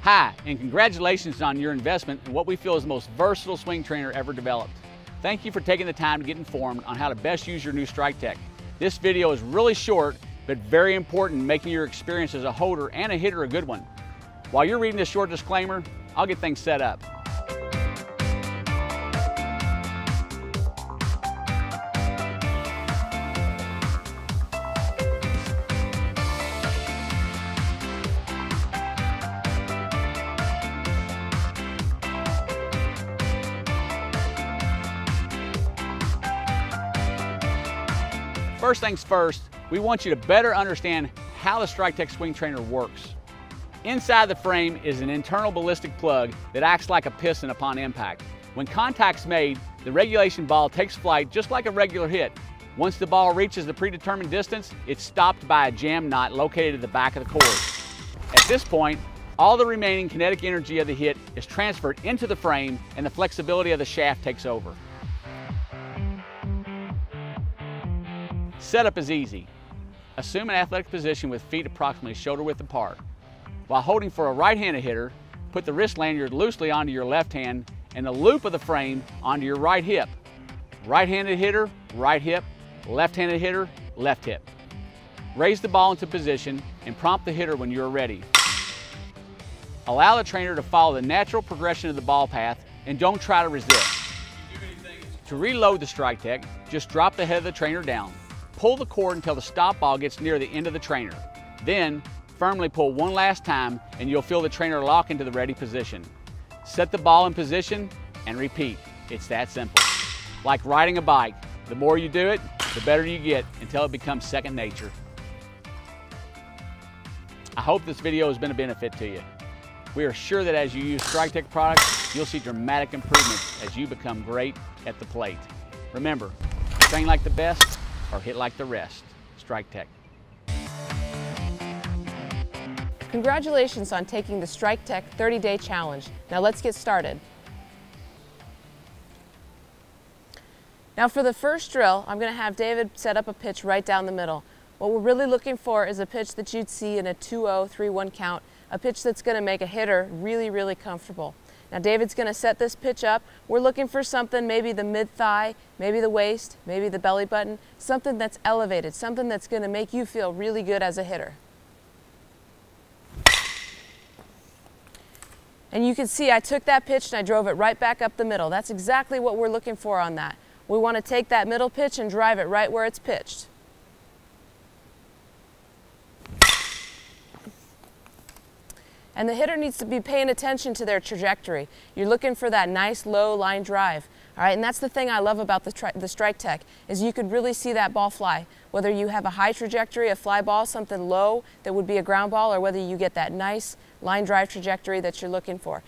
Hi, and congratulations on your investment in what we feel is the most versatile swing trainer ever developed. Thank you for taking the time to get informed on how to best use your new StrikeTEC. This video is really short, but very important in making your experience as a holder and a hitter a good one. While you're reading this short disclaimer, I'll get things set up. First things first, we want you to better understand how the StrikeTEC swing trainer works. Inside the frame is an internal ballistic plug that acts like a piston upon impact. When contact's made, the regulation ball takes flight just like a regular hit. Once the ball reaches the predetermined distance, it's stopped by a jam knot located at the back of the cord. At this point, all the remaining kinetic energy of the hit is transferred into the frame and the flexibility of the shaft takes over. Setup is easy. Assume an athletic position with feet approximately shoulder width apart. While holding for a right-handed hitter, put the wrist lanyard loosely onto your left hand and the loop of the frame onto your right hip. Right-handed hitter, right hip, left-handed hitter, left hip. Raise the ball into position and prompt the hitter when you're ready. Allow the trainer to follow the natural progression of the ball path and don't try to resist. To reload the StrikeTEC, just drop the head of the trainer down. Pull the cord until the stop ball gets near the end of the trainer. Then, firmly pull one last time and you'll feel the trainer lock into the ready position. Set the ball in position and repeat. It's that simple. Like riding a bike, the more you do it, the better you get until it becomes second nature. I hope this video has been a benefit to you. We are sure that as you use StrikeTEC products, you'll see dramatic improvements as you become great at the plate. Remember, train like the best or hit like the rest. StrikeTEC. Congratulations on taking the StrikeTEC 30-day challenge. Now let's get started. Now for the first drill, I'm going to have David set up a pitch right down the middle. What we're really looking for is a pitch that you'd see in a 2-0, 3-1 count, a pitch that's going to make a hitter really, really comfortable. Now David's going to set this pitch up. We're looking for something, maybe the mid-thigh, maybe the waist, maybe the belly button, something that's elevated, something that's going to make you feel really good as a hitter. And you can see I took that pitch and I drove it right back up the middle. That's exactly what we're looking for on that. We want to take that middle pitch and drive it right where it's pitched. And the hitter needs to be paying attention to their trajectory. You're looking for that nice low line drive. All right, and that's the thing I love about the StrikeTEC is you could really see that ball fly. Whether you have a high trajectory, a fly ball, something low that would be a ground ball, or whether you get that nice line drive trajectory that you're looking for.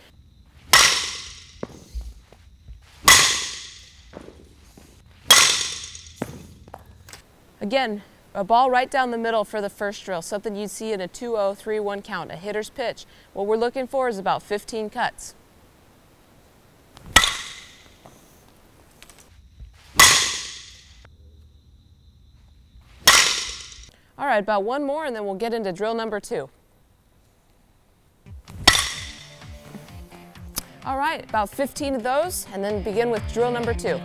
Again, a ball right down the middle for the first drill, something you'd see in a 2-0, 3-1 count, a hitter's pitch. What we're looking for is about 15 cuts. All right, about one more and then we'll get into drill number 2. All right, about 15 of those and then begin with drill number 2.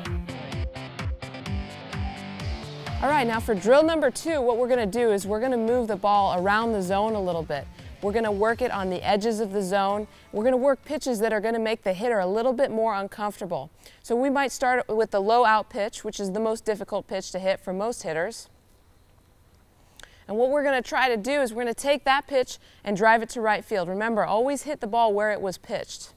All right, now for drill number 2, what we're going to do is we're going to move the ball around the zone a little bit. We're going to work it on the edges of the zone. We're going to work pitches that are going to make the hitter a little bit more uncomfortable. So we might start with the low out pitch, which is the most difficult pitch to hit for most hitters. And what we're going to try to do is we're going to take that pitch and drive it to right field. Remember, always hit the ball where it was pitched.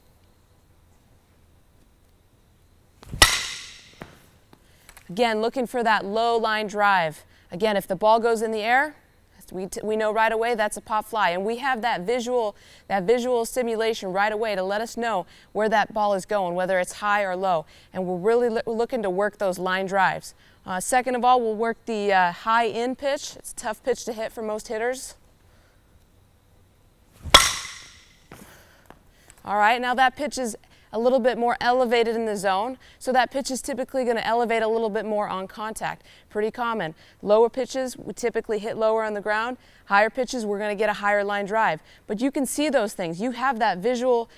Again, looking for that low line drive. Again, if the ball goes in the air, we know right away that's a pop fly. And we have that visual stimulation right away to let us know where that ball is going, whether it's high or low. And we're really looking to work those line drives. Second of all, we'll work the high in pitch. It's a tough pitch to hit for most hitters. All right, now that pitch is a little bit more elevated in the zone, so that pitch is typically going to elevate a little bit more on contact. Pretty common. Lower pitches we typically hit lower on the ground. Higher pitches we're going to get a higher line drive. But you can see those things. You have that visual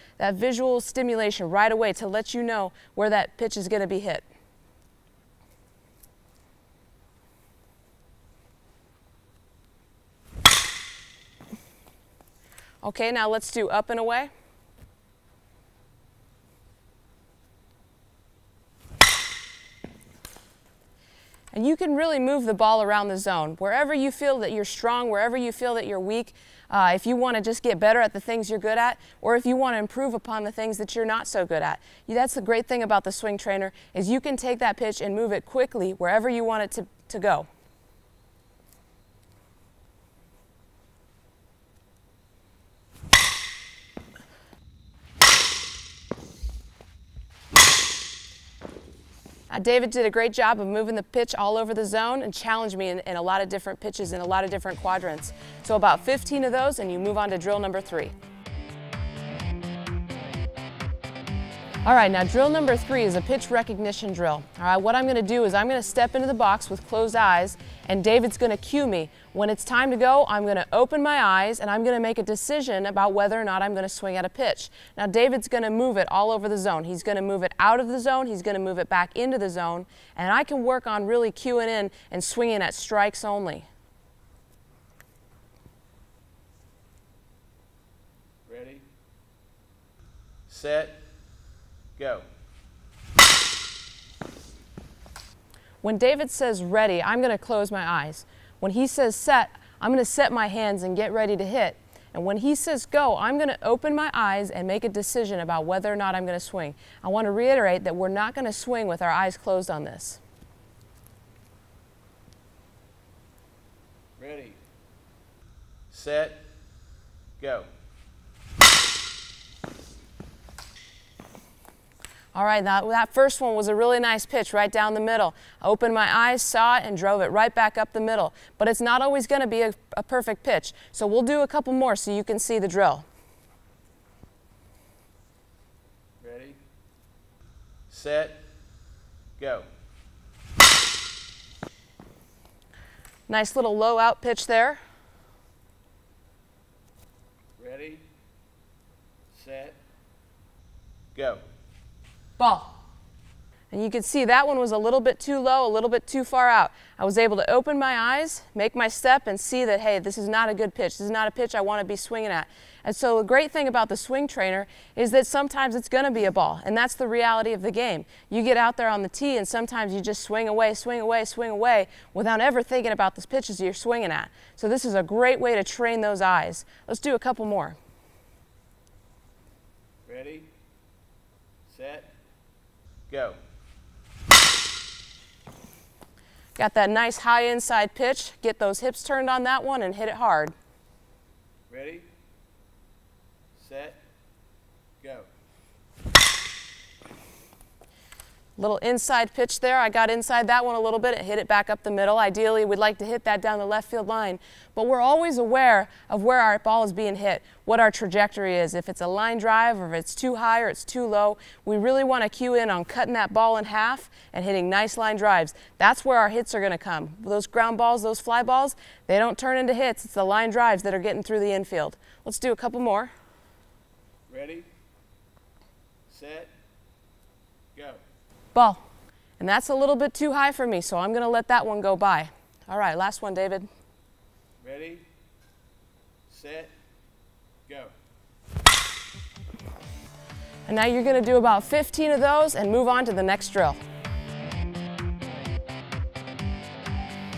stimulation right away to let you know where that pitch is going to be hit. Okay, now let's do up and away. And you can really move the ball around the zone. Wherever you feel that you're strong, wherever you feel that you're weak, if you want to just get better at the things you're good at, or if you want to improve upon the things that you're not so good at. That's the great thing about the swing trainer, is you can take that pitch and move it quickly wherever you want it to go. David did a great job of moving the pitch all over the zone and challenged me in a lot of different pitches in a lot of different quadrants. So about 15 of those, and you move on to drill number 3. All right, now drill number 3 is a pitch recognition drill. All right, what I'm going to do is I'm going to step into the box with closed eyes, and David's going to cue me. When it's time to go, I'm going to open my eyes, and I'm going to make a decision about whether or not I'm going to swing at a pitch. Now David's going to move it all over the zone. He's going to move it out of the zone, he's going to move it back into the zone, and I can work on really cueing in and swinging at strikes only. Ready, set, go. When David says ready, I'm going to close my eyes. When he says set, I'm going to set my hands and get ready to hit. And when he says go, I'm going to open my eyes and make a decision about whether or not I'm going to swing. I want to reiterate that we're not going to swing with our eyes closed on this. Ready, set, go. All right, that first one was a really nice pitch right down the middle. I opened my eyes, saw it, and drove it right back up the middle. But it's not always going to be a perfect pitch. So we'll do a couple more so you can see the drill. Ready, set, go. Nice little low out pitch there. Ready, set, go. Ball. And you can see that one was a little bit too low, a little bit too far out. I was able to open my eyes, make my step, and see that, hey, this is not a good pitch. This is not a pitch I want to be swinging at. And so the great thing about the swing trainer is that sometimes it's going to be a ball, and that's the reality of the game. You get out there on the tee, and sometimes you just swing away, swing away, swing away, without ever thinking about the pitches you're swinging at. So this is a great way to train those eyes. Let's do a couple more. Ready, set, go. Got that nice high inside pitch. Get those hips turned on that one and hit it hard. Ready, set, go. Little inside pitch there. I got inside that one a little bit and hit it back up the middle. Ideally, we'd like to hit that down the left field line, but we're always aware of where our ball is being hit, what our trajectory is. If it's a line drive or if it's too high or it's too low, we really want to cue in on cutting that ball in half and hitting nice line drives. That's where our hits are going to come. Those ground balls, those fly balls, they don't turn into hits. It's the line drives that are getting through the infield. Let's do a couple more. Ready, set, go. Ball. And that's a little bit too high for me, so I'm going to let that one go by. All right, last one, David. Ready, set, go. And now you're going to do about 15 of those and move on to the next drill.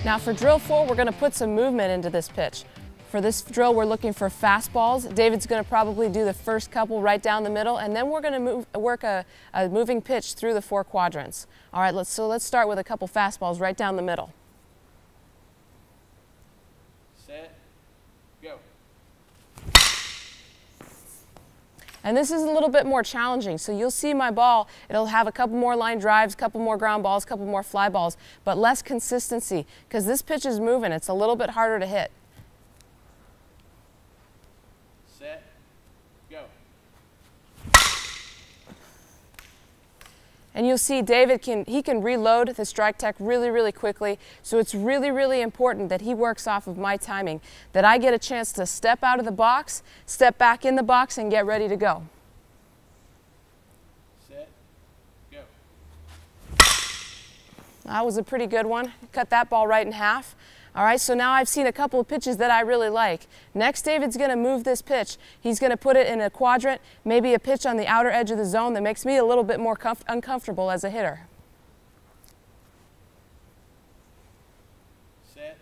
Now for drill 4, we're going to put some movement into this pitch. For this drill, we're looking for fastballs. David's going to probably do the first couple right down the middle, and then we're going to work a moving pitch through the 4 quadrants. All right, let's start with a couple fastballs right down the middle. Set, go. And this is a little bit more challenging, so you'll see my ball, it'll have a couple more line drives, a couple more ground balls, a couple more fly balls, but less consistency, because this pitch is moving. It's a little bit harder to hit. Set, go. And you'll see David can reload the StrikeTEC really quickly, so it's really important that he works off of my timing, that I get a chance to step out of the box, step back in the box, and get ready to go. Set, go. That was a pretty good one. Cut that ball right in half. All right, so now I've seen a couple of pitches that I really like. Next, David's going to move this pitch. He's going to put it in a quadrant, maybe a pitch on the outer edge of the zone that makes me a little bit more uncomfortable as a hitter. Set,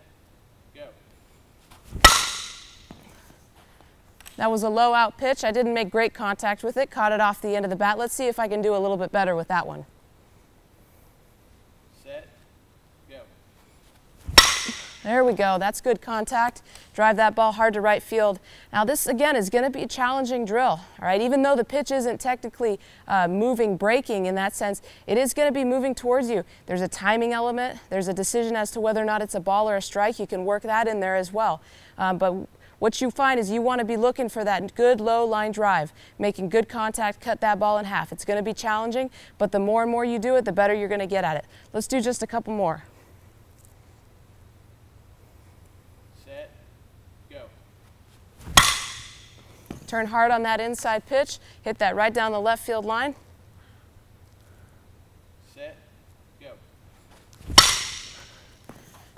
go. That was a low out pitch. I didn't make great contact with it, caught it off the end of the bat. Let's see if I can do a little bit better with that one. Set, go. There we go. That's good contact. Drive that ball hard to right field. Now this again is going to be a challenging drill. All right, even though the pitch isn't technically breaking in that sense, it is going to be moving towards you. There's a timing element. There's a decision as to whether or not it's a ball or a strike. You can work that in there as well. But what you find is you want to be looking for that good low line drive, making good contact, cut that ball in half. It's going to be challenging, but the more and more you do it, the better you're going to get at it. Let's do just a couple more. Set, go. Turn hard on that inside pitch, hit that right down the left field line. Set, go.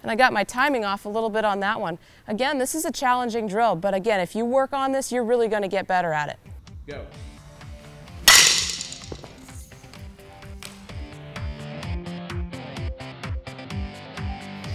And I got my timing off a little bit on that one. Again, this is a challenging drill, but again, if you work on this, you're really going to get better at it. Go.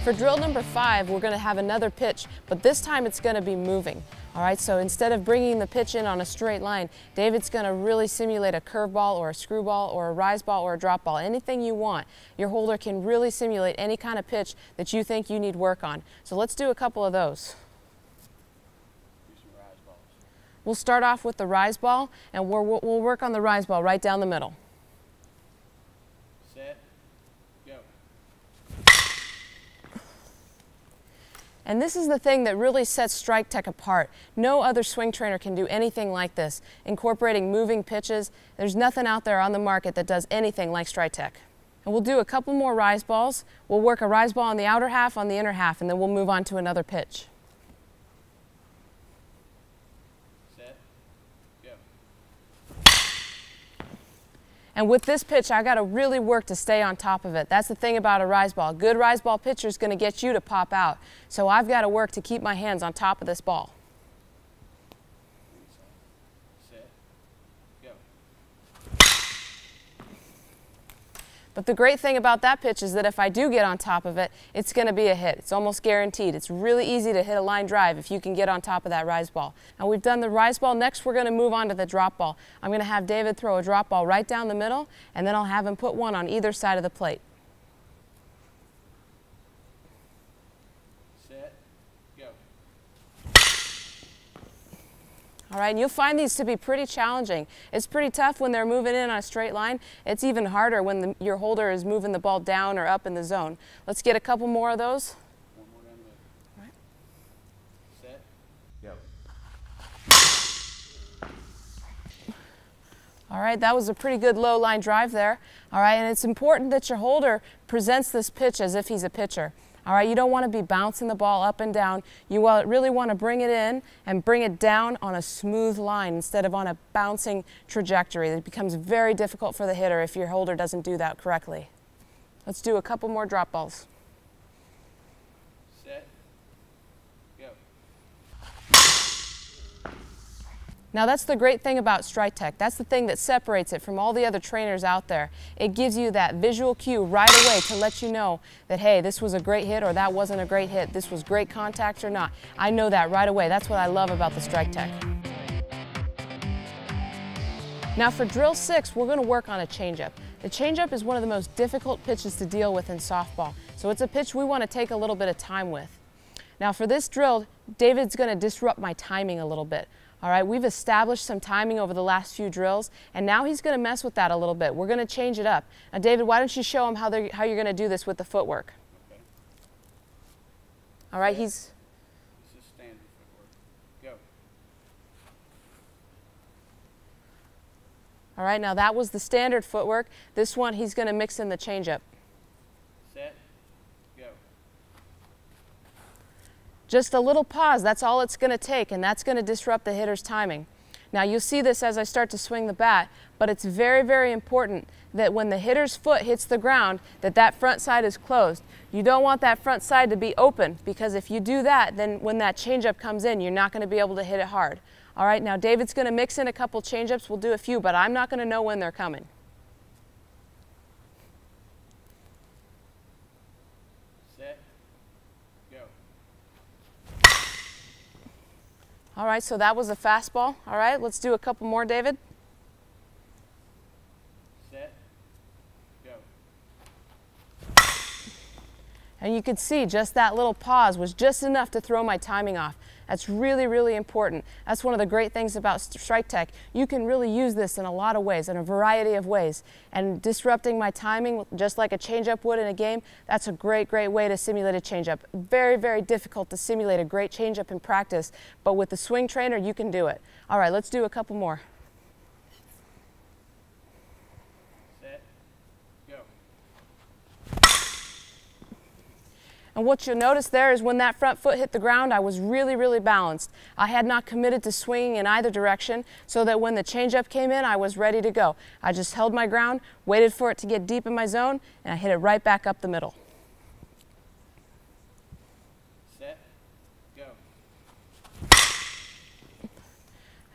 For drill number 5, we're going to have another pitch, but this time it's going to be moving. All right, so instead of bringing the pitch in on a straight line, David's going to really simulate a curveball or a screwball or a rise ball or a drop ball, anything you want. Your holder can really simulate any kind of pitch that you think you need work on. So let's do a couple of those. Do some rise balls. We'll start off with the rise ball, and we'll work on the rise ball right down the middle. Set, go. And this is the thing that really sets StrikeTEC apart. No other swing trainer can do anything like this. Incorporating moving pitches, there's nothing out there on the market that does anything like StrikeTEC. And we'll do a couple more rise balls. We'll work a rise ball on the outer half, on the inner half, and then we'll move on to another pitch. Set, go. And with this pitch, I got to really work to stay on top of it. That's the thing about a rise ball. A good rise ball pitcher is going to get you to pop out. So I've got to work to keep my hands on top of this ball. Set, go. But the great thing about that pitch is that if I do get on top of it, it's going to be a hit. It's almost guaranteed. It's really easy to hit a line drive if you can get on top of that rise ball. Now we've done the rise ball. Next we're going to move on to the drop ball. I'm going to have David throw a drop ball right down the middle, and then I'll have him put one on either side of the plate. Set, go. All right, and you'll find these to be pretty challenging. It's pretty tough when they're moving in on a straight line. It's even harder when your holder is moving the ball down or up in the zone. Let's get a couple more of those. One more down the middle. All right. Set, go. All right, that was a pretty good low line drive there. All right, and it's important that your holder presents this pitch as if he's a pitcher. All right, you don't want to be bouncing the ball up and down. You really want to bring it in and bring it down on a smooth line instead of on a bouncing trajectory. It becomes very difficult for the hitter if your holder doesn't do that correctly. Let's do a couple more drop balls. Set, go. Now that's the great thing about StrikeTEC. That's the thing that separates it from all the other trainers out there. It gives you that visual cue right away to let you know that, hey, this was a great hit or that wasn't a great hit. This was great contact or not. I know that right away. That's what I love about the StrikeTEC. Now for drill 6, we're going to work on a changeup. The changeup is one of the most difficult pitches to deal with in softball. So it's a pitch we want to take a little bit of time with. Now for this drill, David's going to disrupt my timing a little bit. All right, we've established some timing over the last few drills, and now he's going to mess with that a little bit. We're going to change it up. Now, David, why don't you show him how you're going to do this with the footwork? Okay. All right, This is standard footwork. Go. All right, now that was the standard footwork. This one, he's going to mix in the changeup. Set, go. Just a little pause, that's all it's going to take, and that's going to disrupt the hitter's timing. Now you'll see this as I start to swing the bat, but it's very, very important that when the hitter's foot hits the ground, that front side is closed. You don't want that front side to be open, because if you do that, then when that changeup comes in, you're not going to be able to hit it hard. All right, now David's going to mix in a couple changeups. We'll do a few, but I'm not going to know when they're coming. Set, go. All right, so that was a fastball. All right, let's do a couple more, David. Set, go. And you can see just that little pause was just enough to throw my timing off. That's really, really important. That's one of the great things about StrikeTEC. You can really use this in a lot of ways, in a variety of ways. And disrupting my timing, just like a changeup would in a game, that's a great, great way to simulate a changeup. Very, very difficult to simulate a great changeup in practice, but with the swing trainer, you can do it. All right, let's do a couple more. Set, go. And what you'll notice there is when that front foot hit the ground, I was really, really balanced. I had not committed to swinging in either direction, so that when the changeup came in, I was ready to go. I just held my ground, waited for it to get deep in my zone, and I hit it right back up the middle. Set, go.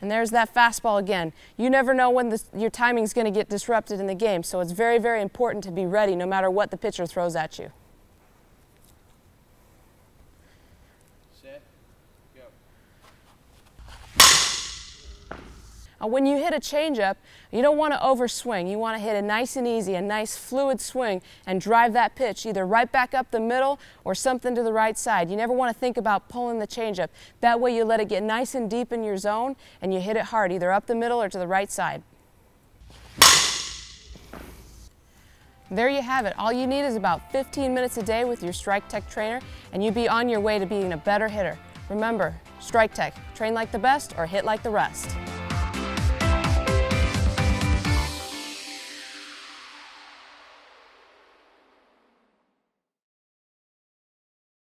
And there's that fastball again. You never know when your timing is going to get disrupted in the game, so it's very, very important to be ready no matter what the pitcher throws at you. When you hit a changeup, you don't want to overswing. You want to hit it nice and easy, a nice fluid swing, and drive that pitch either right back up the middle or something to the right side. You never want to think about pulling the changeup. That way you let it get nice and deep in your zone and you hit it hard, either up the middle or to the right side. There you have it. All you need is about 15 minutes a day with your StrikeTEC trainer, and you'll be on your way to being a better hitter. Remember, StrikeTEC, train like the best or hit like the rest.